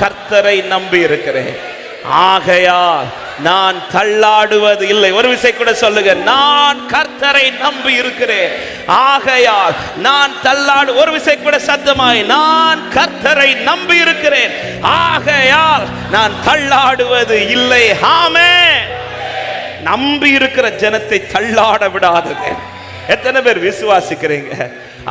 கர்த்தரை நம்பி இருக்கிறேன், ஆகையால் நான் தள்ளாடுவது இல்லை. ஒரு விசை கூட சொல்லுங்க, நான் கர்த்தரை நம்பி இருக்கிறேன், ஆகையால் நான் தள்ளாடு. ஒரு விசை கூட சத்தமாய், நான் கர்த்தரை நம்பி இருக்கிறேன், ஆகையால் நான் தள்ளாடுவது இல்லை. ஆமென். நம்பி இருக்கிற ஜனத்தை தள்ளாட விடாதது. எத்தனை பேர் விசுவாசிக்கிறீங்க?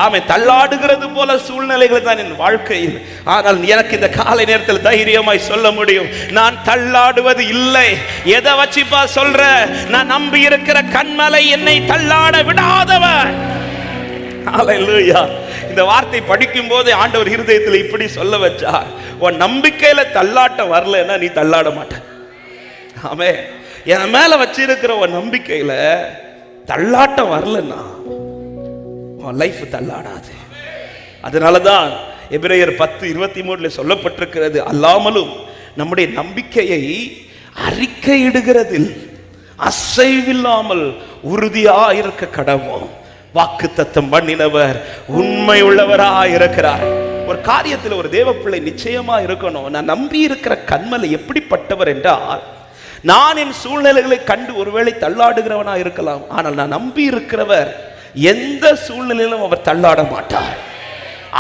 ஆமென். தள்ளாடுகிறது போல சூழ்நிலைகள் தான் என் வாழ்க்கையில். ஆனால் எனக்கு இந்த காலை நேரத்தில் தைரியமாய் சொல்ல முடியும், நான் தள்ளாடுவது இல்லை. எதை வச்சுப்பா சொல்ற? நான் நம்பி இருக்கிற கன்மலை என்னை தள்ளாட விடாதவர். ஹல்லேலூயா. இந்த வார்த்தை படிக்கும் போது ஆண்டவர் இருதயத்தில் இப்படி சொல்ல வச்சார், உன் நம்பிக்கையில தள்ளாட்டம் வரலன்னா நீ தள்ளாட மாட்ட. ஆமென். என் மேல வச்சிருக்கிற உன் நம்பிக்கையில தள்ளாட்டம் வரலன்னா லைஃப் தள்ளாடாது. அதனாலதான் எபிரேயர் 10:23 சொல்லப்பட்டிருக்கிறது, அல்லாமலும் நம்முடைய நம்பிக்கையை அறிக்கையிடுகிறதில் அசைவில்லாமல் உறுதியாயிருக்க கடவோம். வாக்குத்தத்தம் பண்ணினவர் உண்மை உள்ளவராயிருக்கிறார். ஒரு காரியத்தில் ஒரு தேவ பிள்ளை நிச்சயமா இருக்கணும். நான் நம்பி இருக்கிற கன்மலை எப்படிப்பட்டவர் என்றால், நான் என் சூழ்நிலைகளை கண்டு ஒருவேளை தள்ளாடுகிறவனா இருக்கலாம், ஆனால் நான் நம்பி இருக்கிறவர் எந்த சூழ்நிலையிலும் அவர் தள்ளாட மாட்டார்.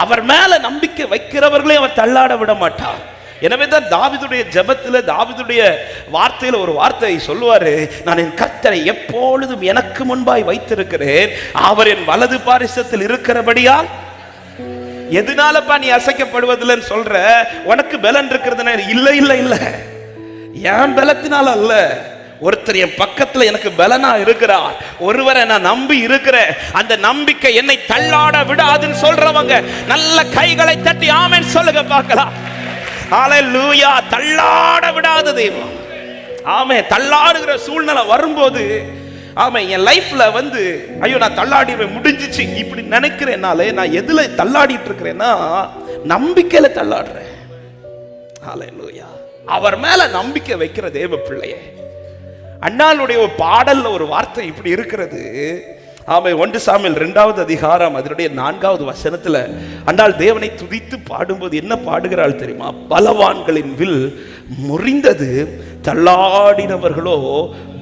அவர் மேல நம்பிக்கை வைக்கிறவர்களே அவர் தள்ளாட விட மாட்டார். எனவே தான் தாவீதுடைய ஜெபத்தில், தாவீதுடைய வார்த்தையில் ஒரு வார்த்தையை சொல்லுவாரு, நான் என் கர்த்தரை எப்பொழுதும் எனக்கு முன்பாய் வைத்திருக்கிறேன், அவர் என் வலது பாரிசத்தில் இருக்கிறபடியால். எதனாலப்பா நீ அசைக்கப்படுவதில்லைன்னு சொல்ற? உனக்கு பலன் இருக்கிறதுனா? இல்லை இல்லை இல்லை, என் பலத்தினால அல்ல, ஒருத்தர் என் பக்கத்துல எனக்கு பலனா இருக்கிறார், ஒருவரை நான் நம்பி இருக்கிறேன், அந்த நம்பிக்கை என்னை தள்ளாட விடாதுன்னு சொல்றவங்க நல்ல கைகளை தட்டி ஆமென் சொல்லுங்க பார்க்கலாம். ஹல்லேலூயா. தள்ளாட விடாத தெய்வம். ஆமென். தள்ளாடுகிற சூழ்நிலை வரும்போது, ஆமென், என் லைஃப்ல ஐயோ நான் தள்ளாடிடுவேன் முடிஞ்சிச்சு இப்படி நினைக்கிறேனாலே நான் எதுல தள்ளாடிட்டு இருக்கிறேன்னா நம்பிக்கையில தள்ளாடுறேன். ஹல்லேலூயா. அவர் மேல நம்பிக்கை வைக்கிற தேவ பிள்ளையே. அண்ணாளுடைய ஒரு பாடல்ல ஒரு வார்த்தை இப்படி இருக்கிறது. ஆமென். 1 சாமுவேல் 2வது அதிகாரம் அதனுடைய 4வது வசனத்துல அண்ணாள் தேவனை துதித்து பாடும்போது என்ன பாடுகிறாள் தெரியுமா? பலவான்களின் வில் முறிந்தது, தள்ளாடினவர்களோ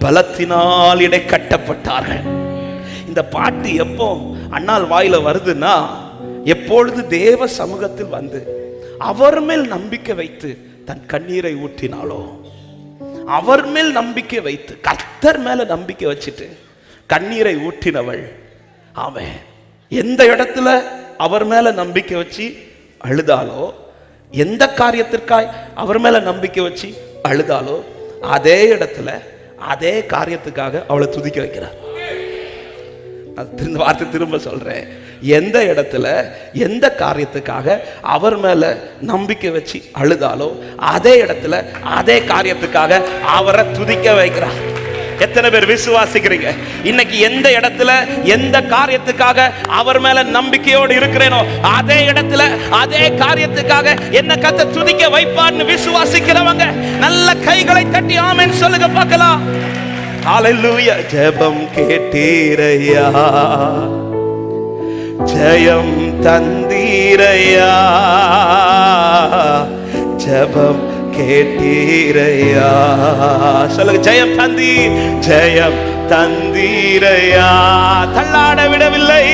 பலத்தினால் இடை கட்டப்பட்டார்கள். இந்த பாட்டு எப்போ அண்ணாள் வாயில வருதுன்னா, எப்பொழுது தேவ சமூகத்தில் அவர் மேல் நம்பிக்கை வைத்து தன் கண்ணீரை ஊற்றினாலோ, அவர் மேல் நம்பிக்கை வைத்து கர்த்தர் மேல நம்பிக்கை வச்சுட்டு கண்ணீரை ஊற்றினவள். ஆமென். எந்த இடத்துல அவர் மேல நம்பிக்கை வச்சு அழுதாலோ, எந்த காரியத்திற்காய் அவர் மேல நம்பிக்கை வச்சு அழுதாலோ, அதே இடத்துல அதே காரியத்துக்காக அவளை துதிக்க வைக்கிறார். வார்த்தை திரும்ப சொல்றேன், எந்த இடத்துல எந்த காரியத்துக்காக அவர் மேல நம்பிக்கை வச்சு அழுதாலோ, அதே இடத்துல அதே காரியத்துக்காக அவரை துதிக்க வைக்கிறார். எத்தனை பேர் விசுவாசிக்கிறீங்க? இன்னைக்கு எந்த இடத்துல எந்த காரியத்துக்காக அவர் மேல நம்பிக்கையோடு இருக்கிறேனோ, அதே இடத்துல அதே காரியத்துக்காக என்ன கத்த துதிக்க வைப்பார்னு விசுவாசிக்கிறவங்க நல்ல கைகளை தட்டி ஆமென் சொல்லுங்க பார்க்கலாம். ஹல்லேலூயா. ஜெபம் கேட்டீரையா, ஜெயம் தந்தீரையா, ஜெபம் கேட்டீரையா சொல்லுங்க. ஜெயம் தந்தி, ஜெயம் தந்தீரையா. தள்ளாட விடவில்லை,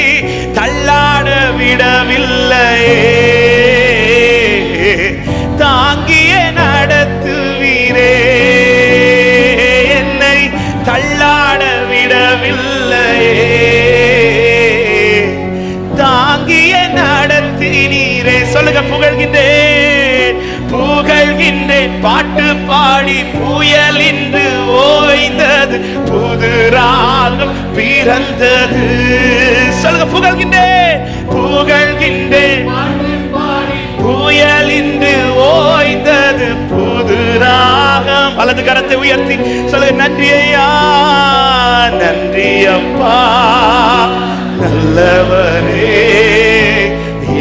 தள்ளாட விடவில்லை, தாங்கிய நடத்துவீரே, என்னை தள்ளாட விடவில்லை, தாங்கிய நடத்தினீரே. சொல்லுங்க. புகழ்கின்றேன், புகழ்கின்றேன், பாட்டு பாடி புயல் இன்று ஓய்ந்தது, புது ராகம் பிறந்தது. சொல்லுங்க. புகழ்கின்றேன், புகழ்கின்றேன், புயல் இன்று ஓய்ந்தது, புது ராகம். வலது கரத்தை உயர்த்தி சொல்லுங்க. நன்றி ஐயா, நன்றி அப்பா, நல்லவரே,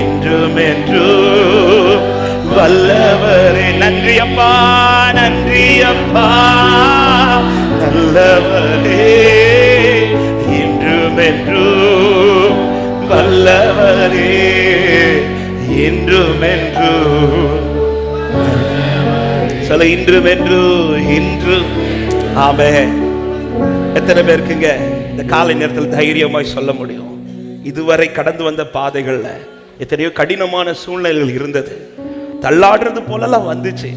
இன்றும் என்றும் வல்லவரே. நன்றி அப்பா, நன்றி அப்பா, நல்லவரே, இன்றும் என்றும் வல்லவரே, இன்றும் என்றும் சொல்ல இன்றும் என்று இன்று. ஆமென். எத்தனை பேருக்குங்க இந்த காலை நேரத்தில் தைரியமாய் சொல்ல முடியும்? இதுவரை கடந்து வந்த பாதைகள்ல எத்தனையோ கடினமான சூழ்நிலைகள் இருந்தது, தள்ளாடுறது போலலாம் வந்துச்சு.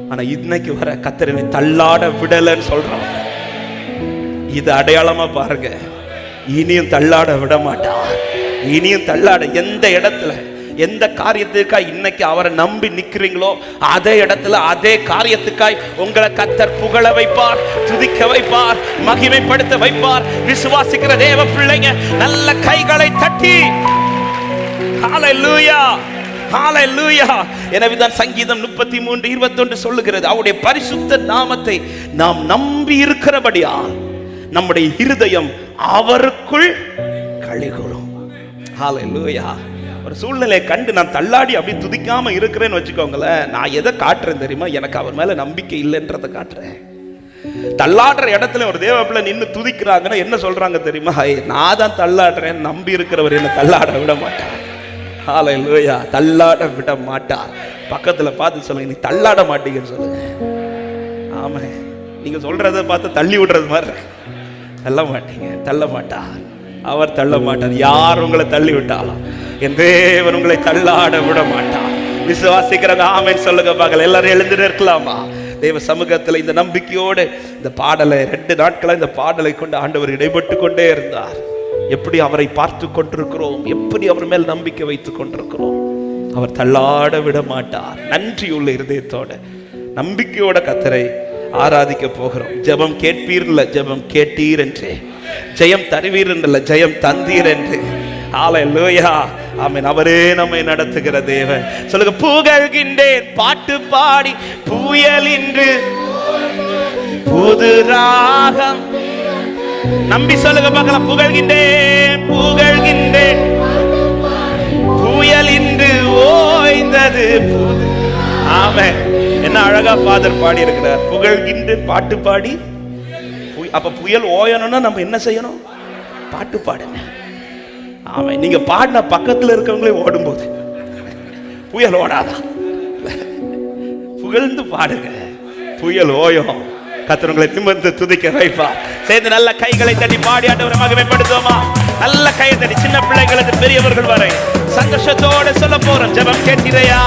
ஆனா இன்னைக்கு வர கர்த்தரை தள்ளாட விடலன்னு சொல்றான். இது அடையாளமா பாருங்க, இனியும் தள்ளாட விட மாட்டான். இனியும் தள்ளாட, எந்த இடத்துல எந்த காரியத்துக்காய் இன்னைக்கு அவரை நம்பி நிக்கிறீங்களோ அதே இடத்துல அதே காரியத்துக்காய் உங்களை கர்த்தர் புகழ வைப்பார், துதிக்க வைப்பார், மகிமைப்படுத்த வைப்பார். விசுவாசிக்கிற தேவ பிள்ளைங்க நல்ல கைகளை தட்டி ஹல்லேலூயா, ஹல்லேலூயா. எனவேதான் சங்கீதம் 33:21 சொல்லுகிறது, அவருடைய பரிசுத்த நாமத்தை நாம் நம்பி இருக்கிறபடியால் நம்முடைய இருதயம் அவருக்குள் களிகூரும். ஹல்லேலூயா. ஒரு சூழ்நிலையை கண்டு நான் தள்ளாடி அப்படி துதிக்காம இருக்கிறேன்னு வச்சுக்கோங்களேன், நான் எதை காட்டுறேன் தெரியுமா? எனக்கு அவர் மேல நம்பிக்கை இல்லைன்றதை காட்டுறேன். தள்ளாடுற இடத்துல ஒரு தேவ பிள்ளை நின்று துதிக்கிறாங்கன்னா என்ன சொல்றாங்க தெரியுமா? நான் தான் தள்ளாடுறேன், நம்பி இருக்கிறவர் என்ன தள்ளாட விட மாட்டார். ஹல்லேலூயா. தள்ளாட விட மாட்டார். பக்கத்துல பார்த்து சொல்லுங்க, நீ தள்ளாட மாட்டீங்கன்னு சொல்லுங்க. ஆமா, நீங்க சொல்றதை பார்த்து தள்ளி விடுறது மாதிரி இருக்கு. தள்ள மாட்டீங்க, தள்ள மாட்டார், அவர் தள்ள மாட்டார். யார் உங்களை தள்ளி விட்டாலும் என் தேவன் உங்களை தள்ளாட விட மாட்டார். விசுவாசிக்கிறவங்க ஆமென் சொல்லுங்க பார்க்கலாம். எல்லாரும் எழுந்து நிற்கலாமா? தேவ சமூகத்தில் இந்த நம்பிக்கையோடு இந்த பாடலை 2 நாட்களா இந்த பாடலை கொண்டு ஆண்டவர் இடைப்பட்டு கொண்டே இருந்தார். எப்படி அவரை பார்த்து கொண்டிருக்கிறோம், எப்படி அவர் மேல் நம்பிக்கை வைத்துக் கொண்டிருக்கிறோம். அவர் தள்ளாட விட மாட்டார். நன்றியுள்ள இருதயத்தோட நம்பிக்கையோட கர்த்தரை ஆராதிக்க போகிறோம். ஜெபம் கேட்பீர் இல்ல, ஜெபம் கேட்டீர் என்று. ஜெயம் தருவீர் என்றல்ல, ஜெயம் தந்தீர் என்று. ஹல்லேலூயா. ஆமென். அவரே நம்மை நடத்துகிற தேவன். சொல்லுங்க, புகழ்கின்றேன் பாட்டு பாடி புயல் இன்று புது ராகம். நம்பி சொல்லுங்க பார்க்கலாம், புகழ்கின்றேன் புகழ்கின்றேன் புயல் இன்று ஓய்ந்தது. ஆமென். என்ன அழகா ஃபாதர் பாடி இருக்கிறார். புகழ்கின்றேன் பாட்டு பாடி. அப்ப புயல் ஓயணும்னா நம்ம என்ன செய்யணும்? பாட்டு பாடுங்க. ஆமென். நீங்க பாடின பக்கத்துல இருக்கவங்களே ஓடும்போது புயல் ஓடாதா? புகழ்ந்து பாடுங்க, புயல் ஓயும். கர்த்தர் உங்களை நிமிர்ந்து துதிக்க வைப்பா. சேர்ந்து நல்ல கைகளை தட்டி பாடி ஆண்டவரை மகிமைப்படுத்துவோமா? நல்ல கையை தட்டி, சின்ன பிள்ளைகளுக்கு பெரியவர்கள் வரை சந்தோஷத்தோட சொல்ல போறோம். ஜெபம் கேட்டீரையா,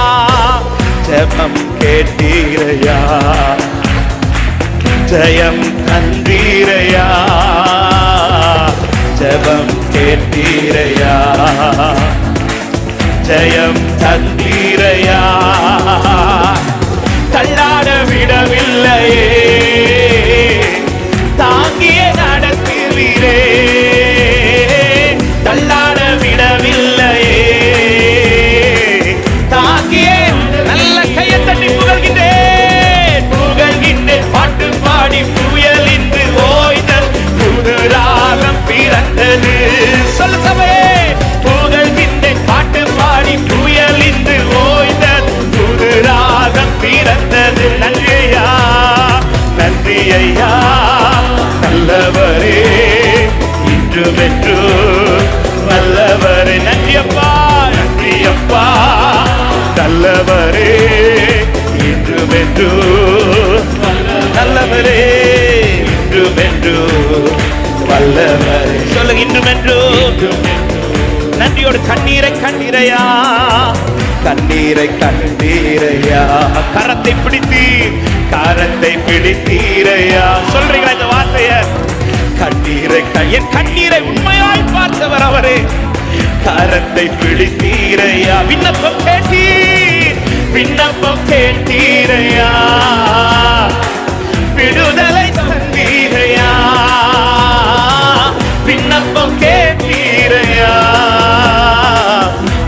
ஜெபம் கேட்டீரையா, ஜெயம் தந்தீரையா, ஜெபம் கேட்டீரையா, ஜெயம் தந்தீரையா. தள்ளாட விடவில்லையே, தாங்கிய நடத்துவீரே. தள்ளாட விடவில்லையே, தாங்கிய. நல்ல கையை தட்டி புகழ்கின்றேன் புகழ்கின்றேன் பாட்டு பாடி புயல் இன்று ஓய்தல் புது ராகம் பிறந்தது. சொல்ல சபையே, புகழ்கின்றேன் பாட்டு பாடி புயல் இன்று ஓய்தல் புது ராகம் பிறந்தது. நன்றி ஐயா, நன்றி ஐயா, நல்லவரே இன்றும் என்று நல்லவரே. நன்றி அப்பா, நன்றி அப்பா, நல்லவரே இன்றும் என்று நல்லவரே, இன்றும் என்று வல்லவரே. சொல்லுங்க, இன்றும் என்று. நன்றியோடு கண்ணீரை கண்ணீரையா, கண்ணீரை கண்ணீரையா, கரத்தை பிடித்தீர், கரத்தை பிடித்தீரையா. சொல்றீங்களா இந்த வார்த்தைய? கண்ணீரை, என் கண்ணீரை உண்மையாய் பார்த்தவர் அவரே. கரத்தை பிடித்தீரையா, விண்ணப்பம் கேட்டீர், விண்ணப்பம் கேட்டீரையா, விடுதலை தந்தீரையா, விண்ணப்பம் கேட்டீரையா,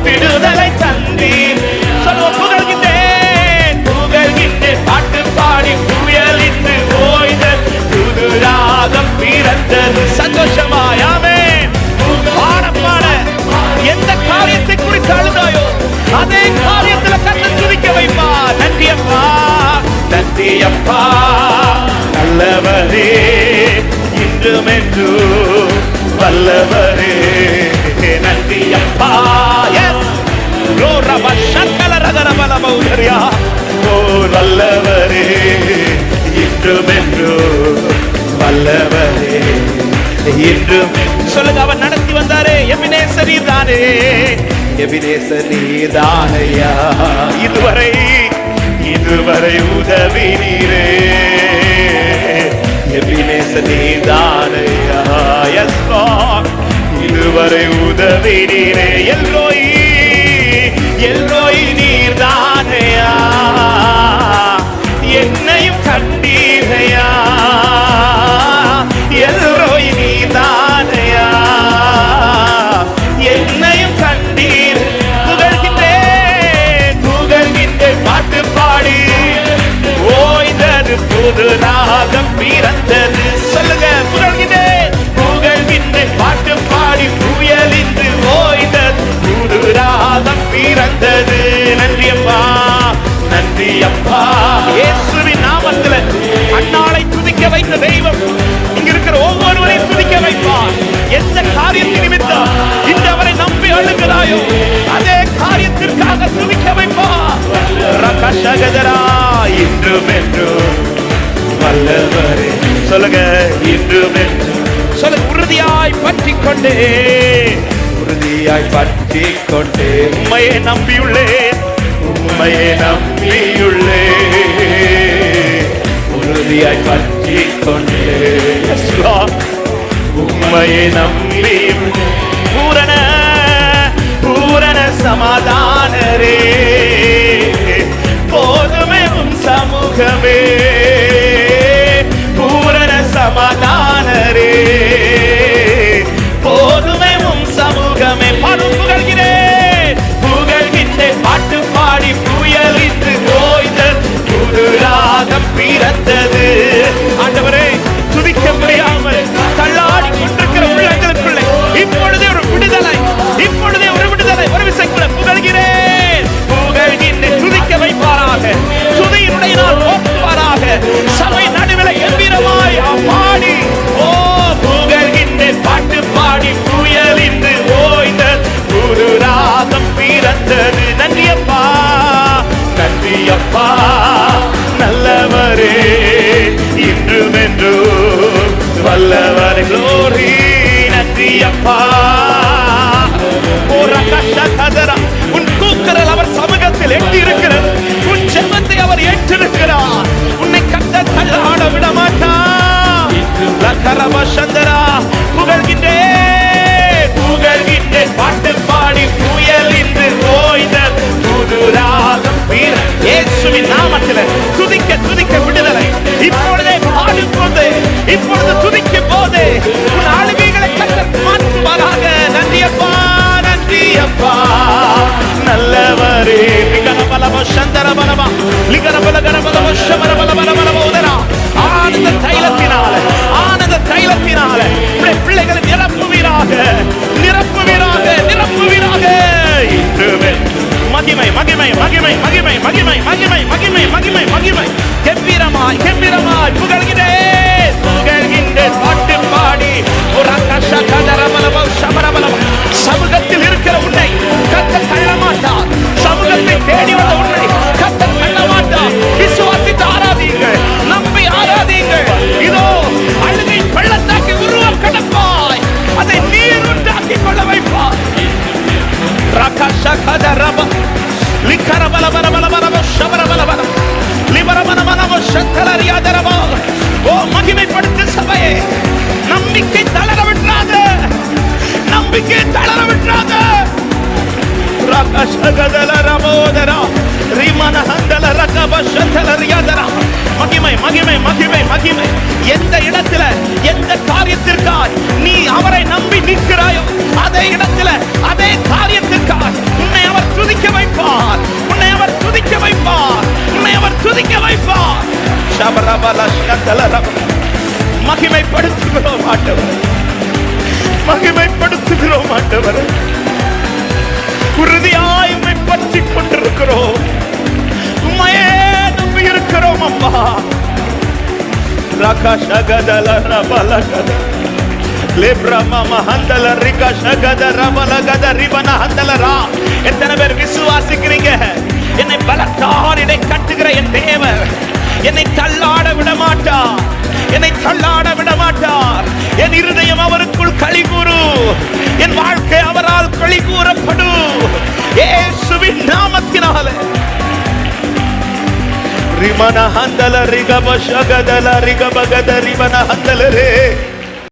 விடுதலை தந்தீர். சொல்லுவோம், புகழ்கின்றேன் புகழ்கின்றேன் பாட்டு பாடி புயல் இன்று ஓய்தல் புது ராகம் பிறந்தது. சந்தோஷமாயாமே பாட பாட எந்த காரியத்தை குறித்து அழுதாயோ அதே காரியத்தில் கர்த்தர் துதிக்க வைப்பா. நன்றி அப்பா, நன்றி அப்பா, நல்லவரே இன்றும் என்று வல்லவரே. நன்றி அப்பா. ஓ நல்லவரே என்றும் என்றும் வல்லவரே. என்றும் சொல்லுங்க, அவர் நடத்தி வந்தாரே. எபினேசர் நீர்தானே, எபினேசர் நீர்தானையா. இதுவரை உதவி நீரே. எபினேசர் நீர்தானையா. எஸ் லார்ட், இதுவரை உதவி நீரே. எல்லோய் நீர்தானையா. என்னையும் கண்டீரையா. எல்லோய் நீர்தானையா. என்னையும் கண்டீர். புகழ்கின்றேன் பாட்டு பாடி. ஓய்ந்தது புது ராகம் பிறந்தது. சொல்லுங்க, புகழ்கின்றேன் பாட்டு பாடி. புயலின்று ஓய்ந்தது புது ராகம் பிறந்தது. நன்றி அப்பா, நன்றி அப்பா. இயேசுவின் நாமத்தில் அன்னாளை துதிக்க வைத்த தெய்வம் இங்க இருக்கிற ஒவ்வொருவரையும் துதிக்க வைப்பார். எந்த காரியத்தின் நிமித்தம் இந்த அவரை நம்பி அழுகிறாயோ அதே காரியத்திற்காக துதிக்க வைப்பார். ரகஷகதரா. இன்றும் என்றும் வல்லவரே. சொல்லுங்க, இன்றும் என்றும். சொல்லுங்க, உறுதியாய் பற்றிக் கொண்டே, உறுதியாய் பற்றிக் கொண்டே. உம்மையே நம்பியுள்ளேன், உம்மையே நம்பியுள்ளேன். உறுதியாய் பற்றிக் கொண்டே. உம்மையே நம்பியுள்ளேன். பூரண சமாதானரே. போதுமே உம் சமூகமே. பூரண சமாதானரே. போதுமே உம் சமூகமே. பாடும் புகழ்கின்றேன் பாட்டு பாடி. புயலின்று ஓய்தல் புது ராகம் பிறந்தது. ஆண்டவரே, துதிக்க முடியாமல் தள்ளாடி கொண்டிருக்கிற உள்ளங்களுக்குள்ளே இப்பொழுதே ஒரு விடுதலை, இப்பொழுதே ஒரு விடுதலை. ஒரு விசைக்குள்ள புகழ்கிறேன். துதிக்க வைப்பாராக. துதியினுடைய நாள் போக்குவாராக. சபை நடுவில் கம்பீரமாய் பாடி. ஓ, புகழ்கின்றேன் பாட்டு பாடி. புயலின்று ஓய்தல் புது ராகம் பிறந்தது. நன்றி அப்பா, நன்றி அப்பா. நல்லவரே, இன்றும் என்றும் வல்லவரே. glory. நன்றி அப்பா. உன் கூக்குரல் அவர் சமூகத்தில் எட்டி இருக்கிறது. உன் ஜெபத்தை அவர் ஏற்றிருக்கிறார். உன்னை கத்த தள்ளாட விட மாட்டார். புகழ்கின்றேன் பாட்டு பாடி. புயலின்று ஓய்தல் புது ராகம். இயேசுவின் நாமத்தில் துதிக்க விடுதலை. இப்பொழுதே பாடும் போது, இப்பொழுது துதிக்கும் போது உன் ஆளுகைகளை கர்த்தர் மாற்றுவாராக. நன்றி அப்பா, நன்றி அப்பா. நல்லவரே. ஆனந்த தைலத்தினால பிள்ளைகளை நிரப்புவீராக. மகிமை மகிமை மகிமை மகிமை மகிமை மகிமை மகிமை மகிமை மகிமை. கம்பீரமாய் புகழ்கிறேன் பாட்டு பாடி. சமூகத்தில் இருக்கிற உன்னை கர்த்தர் தள்ள மாட்டார். சமூகத்தை தேடி வந்த உன்னை கர்த்தர் தள்ள மாட்டார். விசுவாசித்து ஆராதியுங்கள், நம்பி ஆராதியுங்கள். இதோ அழுகை பள்ளத்தாக்கி உருவம் கடப்பாய். அதை நீர் உண்டாக்கிக் கொள்ள வைப்பார். மகிமைப்படுத்த சபையே, நம்பிக்கை தளர விட்டாத, நம்பிக்கை தளர விட்டாத. மகிமை மகிமை மகிமை மகிமை. எந்த இடத்துல எந்த காரியத்திற்காய் நீ அவரை நம்பி நிற்கிறாயோ அதே இடத்துல அதே காரியத்திற்காய் உன்னை அவர் துதிக்க வைப்பார். உன்னை அவர் துதிக்க வைப்பார். உன்னை அவர் துதிக்க வைப்பார். மகிமைப்படுத்துகிறோம் ஆண்டவர், மகிமைப்படுத்துகிறோம் ஆண்டவர். உறுதியாய் உம்மை பற்றிக் கொண்டிருக்கிறோம். உம்மையே நம்பி இருக்கிறோம் அப்பா. எத்தனை பேர் விசுவாசிக்கிறீங்க? என்னை பலத்தால் இடை கட்டுகிற என் தேவர் என்னை தள்ளாட விட மாட்டார், என்னை தள்ளாட விட மாட்டார். என் இருதயம் அவருக்குள் களி கூறு, என் வாழ்க்கை அவரால் களி கூறப்படும் இயேசுவின் நாமத்தினாலே. ரிமன ஹந்தல ரிகப ஷகதல ரிகபகத ரிமன ஹந்தலரே